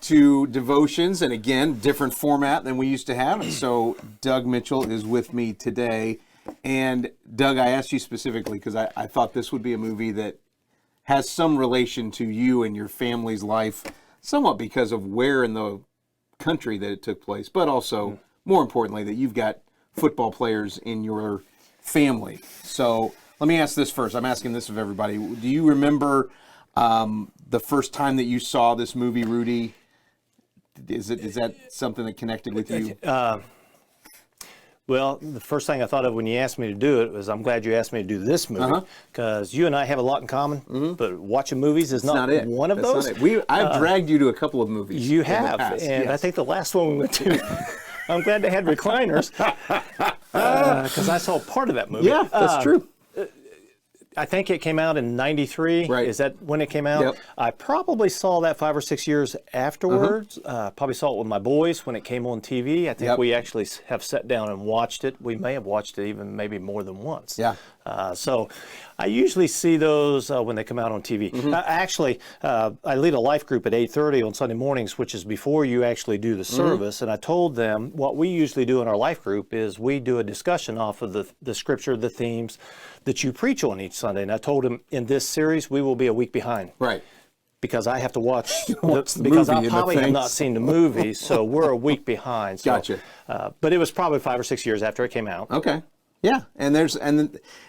To devotions, and again, different format than we used to have. And so Doug Mitchell is with me today. And Doug, I asked you specifically because I thought this would be a movie that has some relation to you and your family's life, somewhat because of where in the country that it took place, but also, more importantly, that you've got football players in your family. So let me ask this first. I'm asking this of everybody. Do you remember the first time that you saw this movie, Rudy? Is that something that connected with you? Well, the first thing I thought of when you asked me to do it was, I'm glad you asked me to do this movie, because you and I have a lot in common, but watching movies is not one of those. Not it. I've dragged you to a couple of movies. You have, and yes. I think the last one we went to, I'm glad they had recliners, because I saw part of that movie. Yeah, that's true. I think it came out in '93. Right. Is that when it came out? Yep. I probably saw that 5 or 6 years afterwards. Probably saw it with my boys when it came on TV. I think we actually have sat down and watched it. We may have watched it even maybe more than once. Yeah. So I usually see those when they come out on TV. Actually, I lead a life group at 8:30 on Sunday mornings, which is before you actually do the service. And I told them what we usually do in our life group is we do a discussion off of the scripture, the themes that you preach on each Sunday. And I told them in this series, we will be a week behind. Right. Because I have to watch, because I probably have not seen the movie, so we're a week behind. So, Gotcha. But it was probably 5 or 6 years after it came out. Okay. Yeah,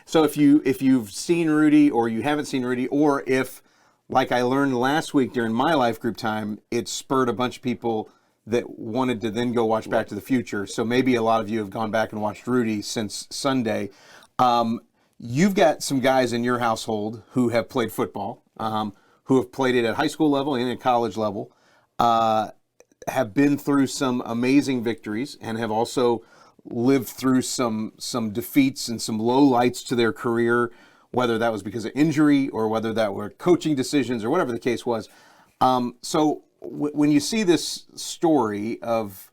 so if you've seen Rudy or you haven't seen Rudy, or if, like I learned last week during my life group time, it spurred a bunch of people that wanted to then go watch Back to the Future. So maybe a lot of you have gone back and watched Rudy since Sunday. You've got some guys in your household who have played football, who have played it at high school level and at college level, have been through some amazing victories, and have also lived through some defeats and some lowlights to their career, whether that was because of injury or whether that were coaching decisions or whatever the case was. So when you see this story of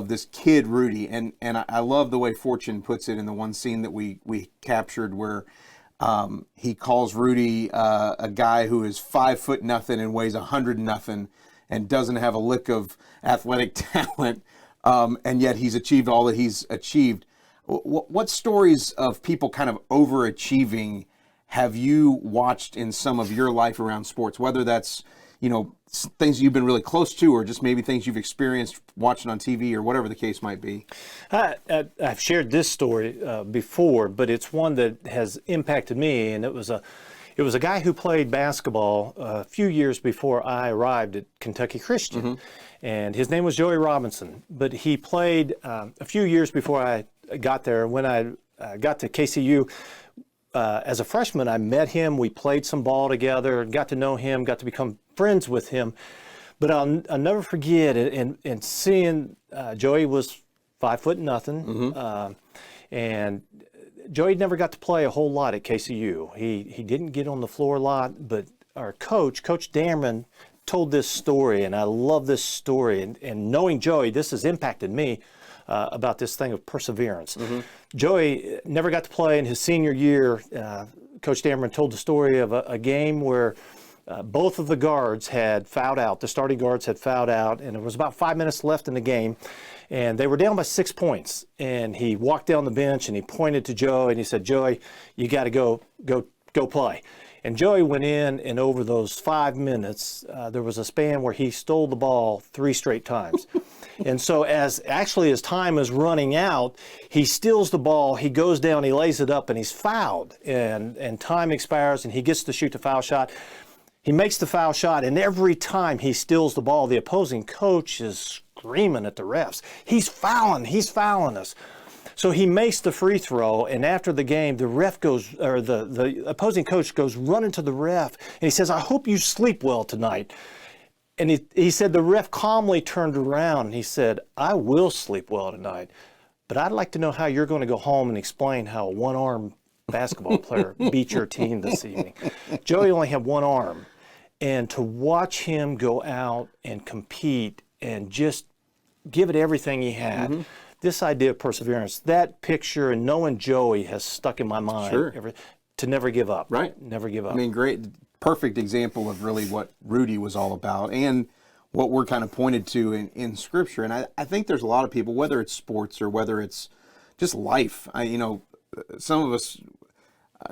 this kid, Rudy, and I love the way Fortune puts it in the one scene that we captured where he calls Rudy a guy who is 5'0" and weighs 100 and doesn't have a lick of athletic talent. And yet he's achieved all that he's achieved. What stories of people kind of overachieving have you watched in some of your life around sports? Whether that's, things you've been really close to, or just maybe things you've experienced watching on TV, or whatever the case might be. I've shared this story before, but it's one that has impacted me, and it was a guy who played basketball a few years before I arrived at Kentucky Christian. And his name was Joey Robinson, but he played a few years before I got there. When I got to KCU as a freshman, I met him. We played some ball together, got to know him, got to become friends with him. But I'll never forget it. And seeing Joey was 5'0", and Joey never got to play a whole lot at KCU. He didn't get on the floor a lot, but our Coach Dameron, told this story, and I love this story. And knowing Joey, this has impacted me about this thing of perseverance. Joey never got to play in his senior year. Coach Dameron told the story of a game where both of the guards had fouled out. The starting guards had fouled out, and there was about 5 minutes left in the game, and they were down by 6 points. And he walked down the bench, and he pointed to Joey, and he said, "Joey, you got to go play." And Joey went in, and over those 5 minutes, there was a span where he stole the ball 3 straight times. And so as time is running out, he steals the ball, he goes down, he lays it up, and he's fouled. And time expires, and he gets to shoot the foul shot. He makes the foul shot, and every time he steals the ball, the opposing coach is screaming at the refs, he's fouling us. So he makes the free throw, and after the game, the ref goes, or the opposing coach goes running to the ref, and he says, I hope you sleep well tonight. And he said the ref calmly turned around, and he said, I will sleep well tonight, but I'd like to know how you're going to go home and explain how a one-armed basketball player beat your team this evening. Joey only had one arm, and to watch him go out and compete and just give it everything he had, this idea of perseverance, that picture and knowing Joey has stuck in my mind to never give up. Right. Never give up. I mean, great, perfect example of really what Rudy was all about and what we're kind of pointed to in Scripture. And I think there's a lot of people, whether it's sports or whether it's just life. Some of us,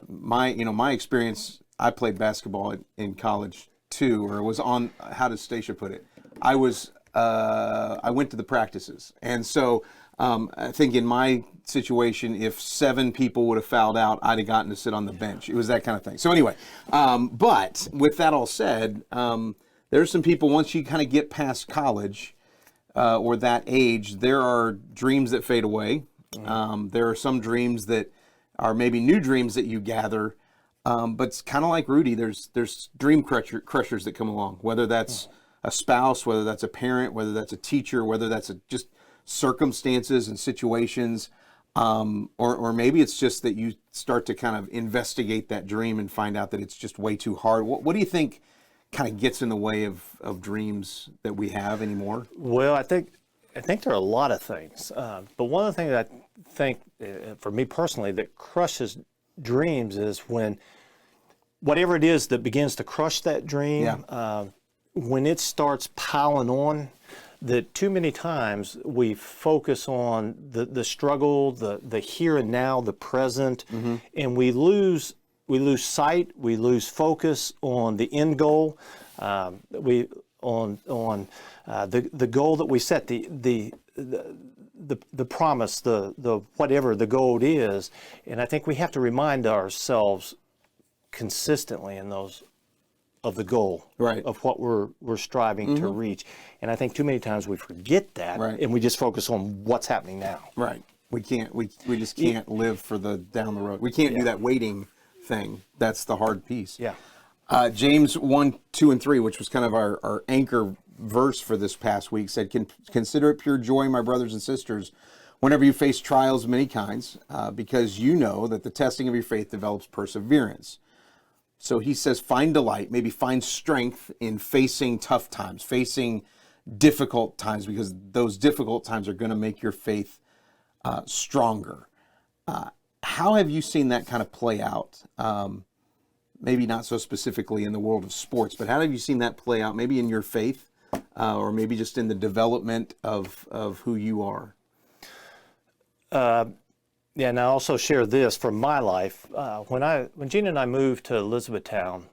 my experience, I played basketball in college too, or was on, how does Stacia put it? I went to the practices. And so I think in my situation, if 7 people would have fouled out, I'd have gotten to sit on the bench. It was that kind of thing. So anyway, but with that all said, there's some people, once you kind of get past college or that age, there are dreams that fade away. There are some dreams that are maybe new dreams that you gather. But it's kind of like Rudy, there's dream crushers that come along, whether that's a spouse, whether that's a parent, whether that's a teacher, whether that's just circumstances and situations, or maybe it's just that you start to kind of investigate that dream and find out that it's just way too hard. What do you think kind of gets in the way of dreams that we have anymore? Well, I think there are a lot of things, but one of the things that I think, for me personally, that crushes dreams is when whatever it is that begins to crush that dream, when it starts piling on, that too many times we focus on the struggle, the here and now, the present, and we lose sight, we lose focus on the end goal, the goal that we set, the promise, the whatever the goal is. And I think we have to remind ourselves consistently in those of the goal, of what we're striving to reach. And I think too many times we forget that, and we just focus on what's happening now. Right. We just can't live for the down the road. We can't do that waiting thing. That's the hard piece. Yeah. James 1, 2, and 3, which was kind of our anchor verse for this past week, said, consider it pure joy, my brothers and sisters, whenever you face trials of many kinds, because you know that the testing of your faith develops perseverance. So he says, find delight, maybe find strength in facing tough times, facing difficult times, because those difficult times are going to make your faith stronger. How have you seen that kind of play out? Maybe not so specifically in the world of sports, but how have you seen that play out, maybe in your faith, or maybe just in the development of who you are? Yeah, and I also share this from my life. When Gina and I moved to Elizabethtown,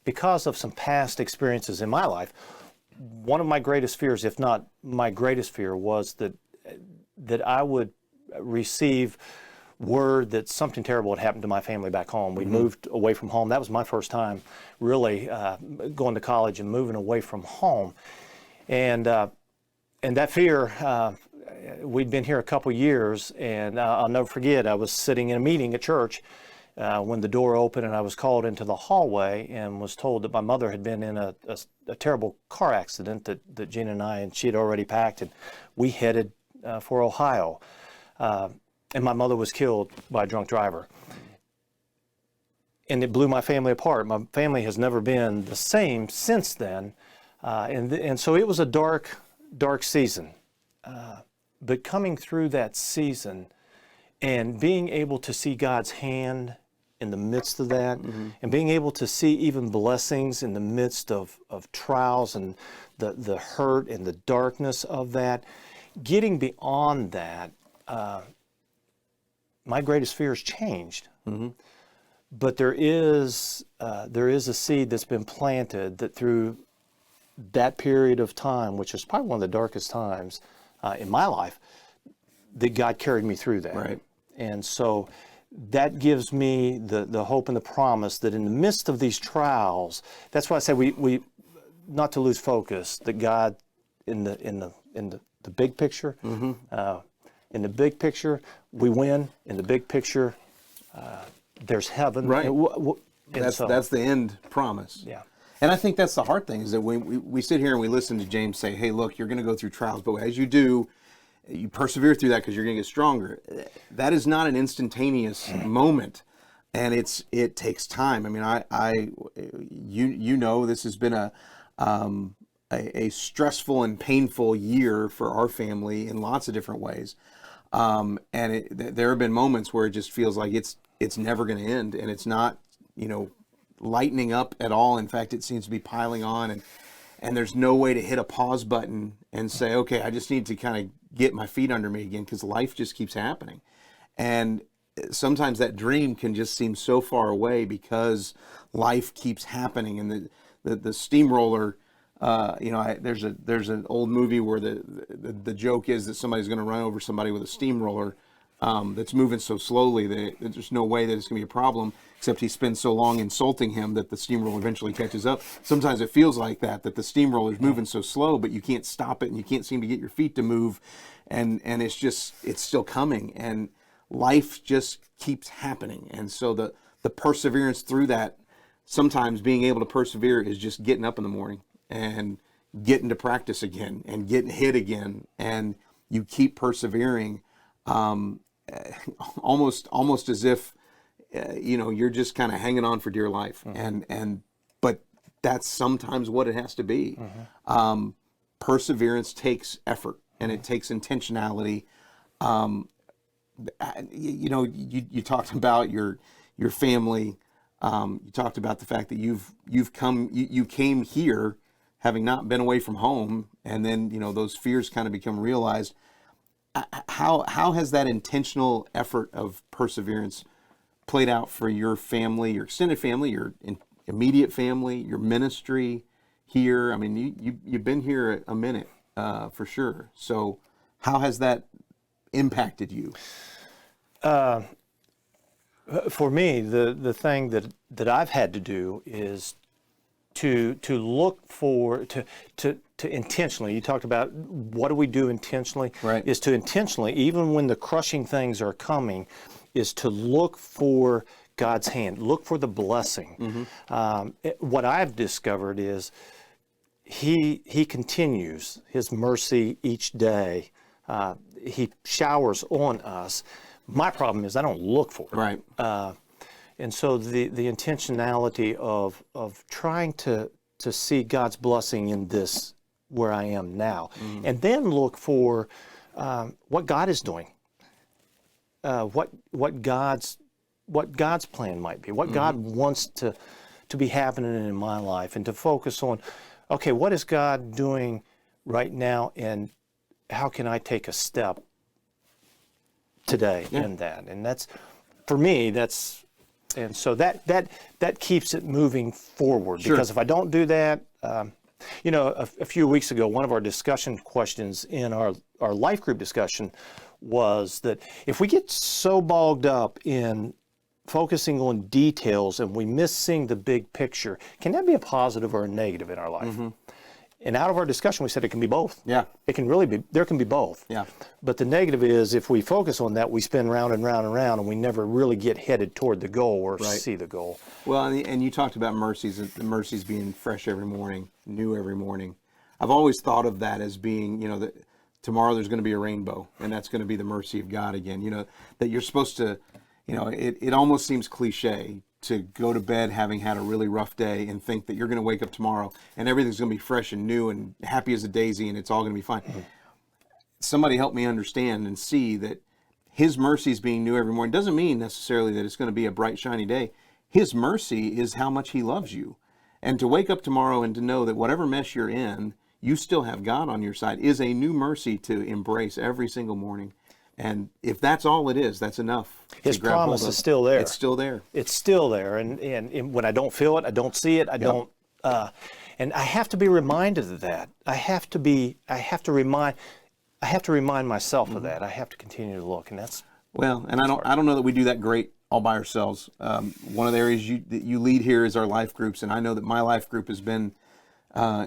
because of some past experiences in my life, one of my greatest fears, if not my greatest fear, was that I would receive word that something terrible had happened to my family back home. We moved away from home. That was my first time really going to college and moving away from home. And that fear, we'd been here a couple years, and I'll never forget, I was sitting in a meeting at church when the door opened, and I was called into the hallway and was told that my mother had been in a terrible car accident that Gina and I, and she had already packed, and we headed for Ohio. And my mother was killed by a drunk driver. And it blew my family apart. My family has never been the same since then. And so it was a dark season. But coming through that season and being able to see God's hand in the midst of that, and being able to see even blessings in the midst of trials and the hurt and the darkness of that, getting beyond that, my greatest fears changed. But there is a seed that's been planted that through that period of time, which is probably one of the darkest times in my life, that God carried me through that. Right. And so that gives me the hope and the promise that in the midst of these trials, that's why I say we not to lose focus, that God in the big picture, in the big picture, we win. In the big picture, there's heaven. Right. And That's the end promise. Yeah. And I think that's the hard thing, is that we sit here and we listen to James say, hey, look, you're going to go through trials, but as you do, you persevere through that because you're going to get stronger. That is not an instantaneous moment, and it takes time. I mean, you know, this has been a stressful and painful year for our family in lots of different ways. And there have been moments where it just feels like it's never going to end, and it's not, you know, lightening up at all. In fact, it seems to be piling on, and there's no way to hit a pause button and say, okay, I just need to kind of get my feet under me again, because life just keeps happening. And sometimes that dream can just seem so far away because life keeps happening, and the steamroller. You know, there's an old movie where the joke is that somebody's going to run over somebody with a steamroller that's moving so slowly that there's no way that it's going to be a problem, except he spends so long insulting him that the steamroller eventually catches up. Sometimes it feels like that the steamroller's moving so slow, but you can't stop it, and you can't seem to get your feet to move, and it's still coming, and life just keeps happening. And so the perseverance through that, sometimes being able to persevere is just getting up in the morning and getting to practice again and getting hit again, and you keep persevering, almost as if you know, you're just kind of hanging on for dear life. But that's sometimes what it has to be. Perseverance takes effort, and it takes intentionality. You know, you talked about your family. You talked about the fact that you came here having not been away from home, and then, you know, those fears kind of become realized. How has that intentional effort of perseverance played out for your family, your extended family, your immediate family, your ministry here? I mean, you've been here a minute, for sure. So how has that impacted you? For me, the thing that I've had to do is to look for, to intentionally, you talked about what do we do intentionally, right, is to intentionally, even when the crushing things are coming, is to look for God's hand, look for the blessing. What I've discovered is He continues His mercy each day. He showers on us. My problem is I don't look for it. Right. And so the intentionality of trying to see God's blessing in this where I am now, and then look for what God is doing, what God's plan might be, what God wants to be happening in my life, and to focus on, okay, what is God doing right now, and how can I take a step today in that? And that's, for me, and so that keeps it moving forward. Sure. Because if I don't do that, you know, a few weeks ago, one of our discussion questions in our life group discussion was that if we get so bogged up in focusing on details and we miss seeing the big picture, can that be a positive or a negative in our life? And out of our discussion, we said it can be both. Yeah. It can really be, there can be both. Yeah. But the negative is if we focus on that, we spin round and round and round, and we never really get headed toward the goal or see the goal. Well, and you talked about mercies, the mercies being fresh every morning, new every morning. I've always thought of that as being, you know, that tomorrow there's going to be a rainbow, and that's going to be the mercy of God again. You know, that you're supposed to, you know, it almost seems cliche to go to bed having had a really rough day and think that you're going to wake up tomorrow and everything's going to be fresh and new and happy as a daisy and it's all going to be fine. Somebody help me understand and see that His mercies being new every morning doesn't mean necessarily that it's going to be a bright, shiny day. His mercy is how much He loves you. And to wake up tomorrow and to know that whatever mess you're in, you still have God on your side is a new mercy to embrace every single morning. And if that's all it is, that's enough. His promise is still there. It's still there. It's still there. And when I don't feel it, I don't see it, I don't. And I have to be reminded of that. I have to remind myself of that. I have to continue to look, and that's well. And I don't know that we do that great all by ourselves. One of the areas that you lead here is our life groups, and I know that my life group has been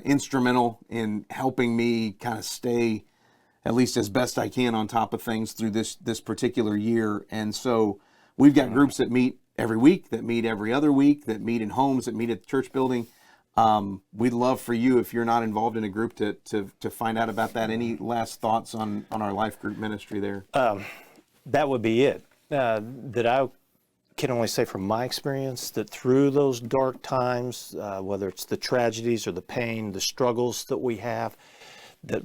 instrumental in helping me kind of stay, at least as best I can, on top of things through this particular year. And so we've got groups that meet every week, that meet every other week, that meet in homes, that meet at the church building. We'd love for you, if you're not involved in a group, to find out about that. Any last thoughts on our life group ministry there? That would be it. That I can only say from my experience that through those dark times, whether it's the tragedies or the pain, the struggles that we have, that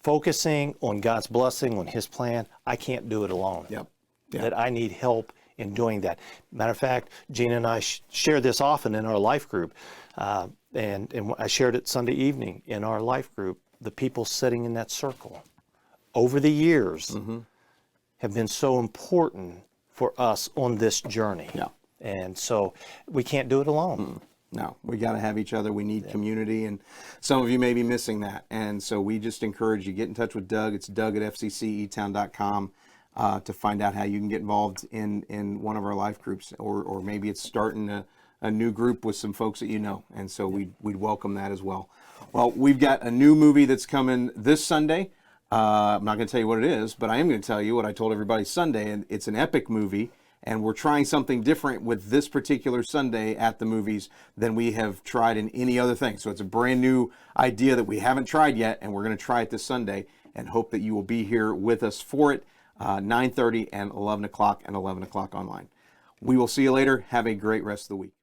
focusing on God's blessing, on His plan, I can't do it alone. Yep. That I need help in doing that. Matter of fact, Gina and I share this often in our life group, and I shared it Sunday evening in our life group. The people sitting in that circle over the years have been so important for us on this journey. Yeah. And so we can't do it alone. No, we got to have each other. We need community, and some of you may be missing that. And so we just encourage you, get in touch with Doug. It's Doug@fccetown.com to find out how you can get involved in one of our life groups, or maybe it's starting a new group with some folks that you know. And so we'd welcome that as well. Well, we've got a new movie that's coming this Sunday. I'm not going to tell you what it is, but I am going to tell you what I told everybody Sunday, and it's an epic movie, and we're trying something different with this particular Sunday at the movies than we have tried in any other thing. So it's a brand new idea that we haven't tried yet, and we're going to try it this Sunday and hope that you will be here with us for it, 9:30 and 11 o'clock and 11 o'clock online. We will see you later. Have a great rest of the week.